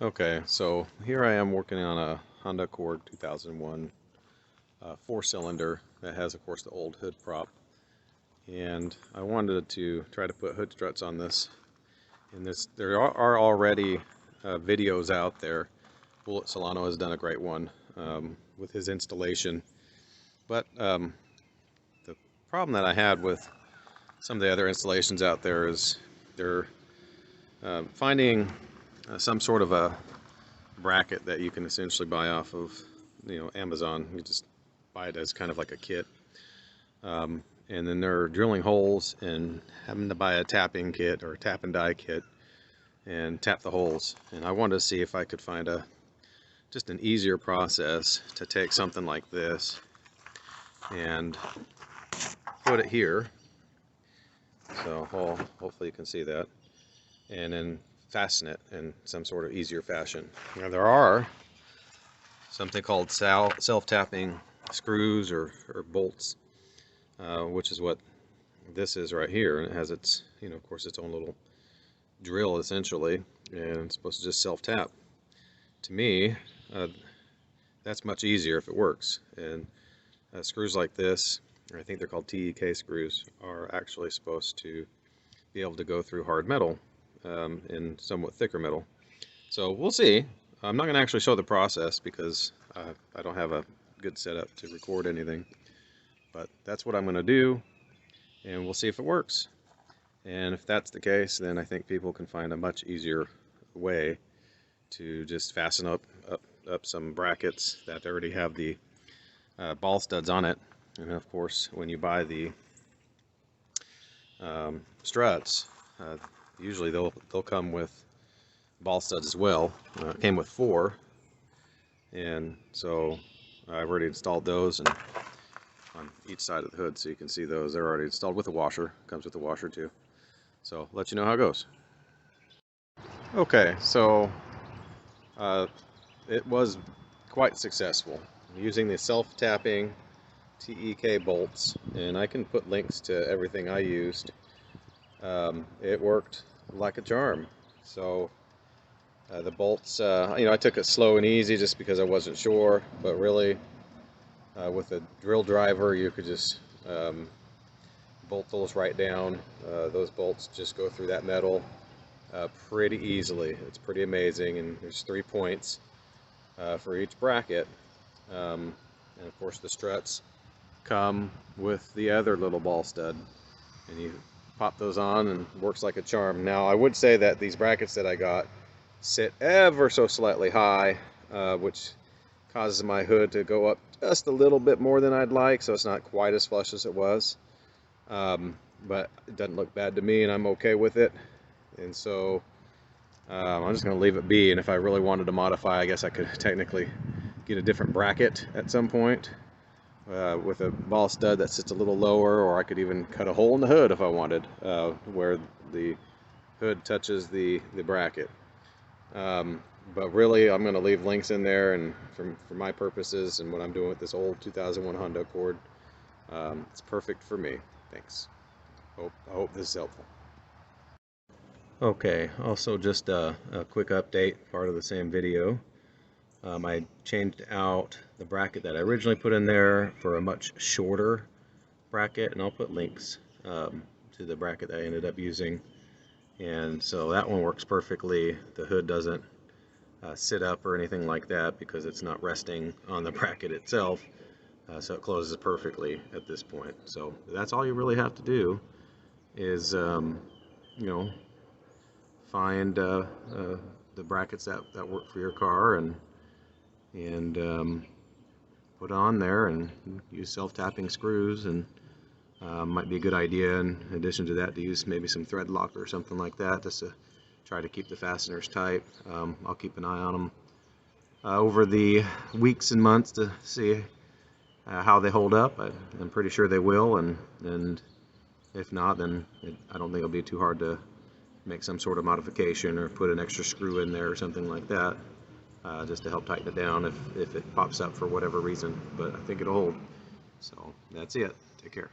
Okay, so here I am working on a Honda Accord 2001 four-cylinder that has, of course, the old hood prop. And I wanted to try to put hood struts on this. And there are already videos out there. Bullet Solano has done a great one with his installation. But the problem that I had with some of the other installations out there is they're finding some sort of a bracket that you can essentially buy off of, Amazon. You just buy it as kind of like a kit, and then they're drilling holes and having to buy a tapping kit or a tap and die kit and tap the holes. And I wanted to see if I could find just an easier process to take something like this and put it here. So hopefully you can see that, and then fasten it in some sort of easier fashion. Now there are something called self-tapping screws or bolts, which is what this is right here, and it has its, of course, its own little drill essentially, and it's supposed to just self-tap. To me, that's much easier if it works. And screws like this, or I think they're called TEK screws, are actually supposed to be able to go through hard metal in somewhat thicker metal. So we'll see. I'm not going to actually show the process because I don't have a good setup to record anything, but that's what I'm going to do, and we'll see if it works. And if that's the case, then I think people can find a much easier way to just fasten up some brackets that already have the ball studs on it. And of course, when you buy the struts, usually they'll come with ball studs as well. It came with 4, and so I've already installed those and on each side of the hood, so you can see those. They're already installed with a washer. Comes with a washer too. So let you know how it goes. Okay, so it was quite successful using the self-tapping TEK bolts, and I can put links to everything I used. It worked like a charm. So the bolts, I took it slow and easy just because I wasn't sure, but really with a drill driver you could just bolt those right down. Those bolts just go through that metal pretty easily. It's pretty amazing, and there's 3 points for each bracket, and of course the struts come with the other little ball stud, and you pop those on and it works like a charm. Now I would say that these brackets that I got sit ever so slightly high, which causes my hood to go up just a little bit more than I'd like, so it's not quite as flush as it was, but it doesn't look bad to me, and I'm okay with it. And so I'm just going to leave it be, and if I really wanted to modify, I guess I could technically get a different bracket at some point with a ball stud that sits a little lower, or I could even cut a hole in the hood if I wanted, where the hood touches the bracket. But really, I'm going to leave links in there, and for my purposes and what I'm doing with this old 2001 Honda Accord, it's perfect for me. Thanks. I hope this is helpful. Okay, also just a quick update, part of the same video. I changed out the bracket that I originally put in there for a much shorter bracket, and I'll put links to the bracket that I ended up using. And so that one works perfectly. The hood doesn't sit up or anything like that because it's not resting on the bracket itself, so it closes perfectly at this point. So that's all you really have to do is find the brackets that work for your car and put on there, and use self-tapping screws, and might be a good idea in addition to that to use maybe some thread lock or something like that, just to try to keep the fasteners tight. I'll keep an eye on them over the weeks and months to see how they hold up. I'm pretty sure they will, and if not, then I don't think it'll be too hard to make some sort of modification or put an extra screw in there or something like that, just to help tighten it down if it pops up for whatever reason. But I think it'll hold. So that's it. Take care.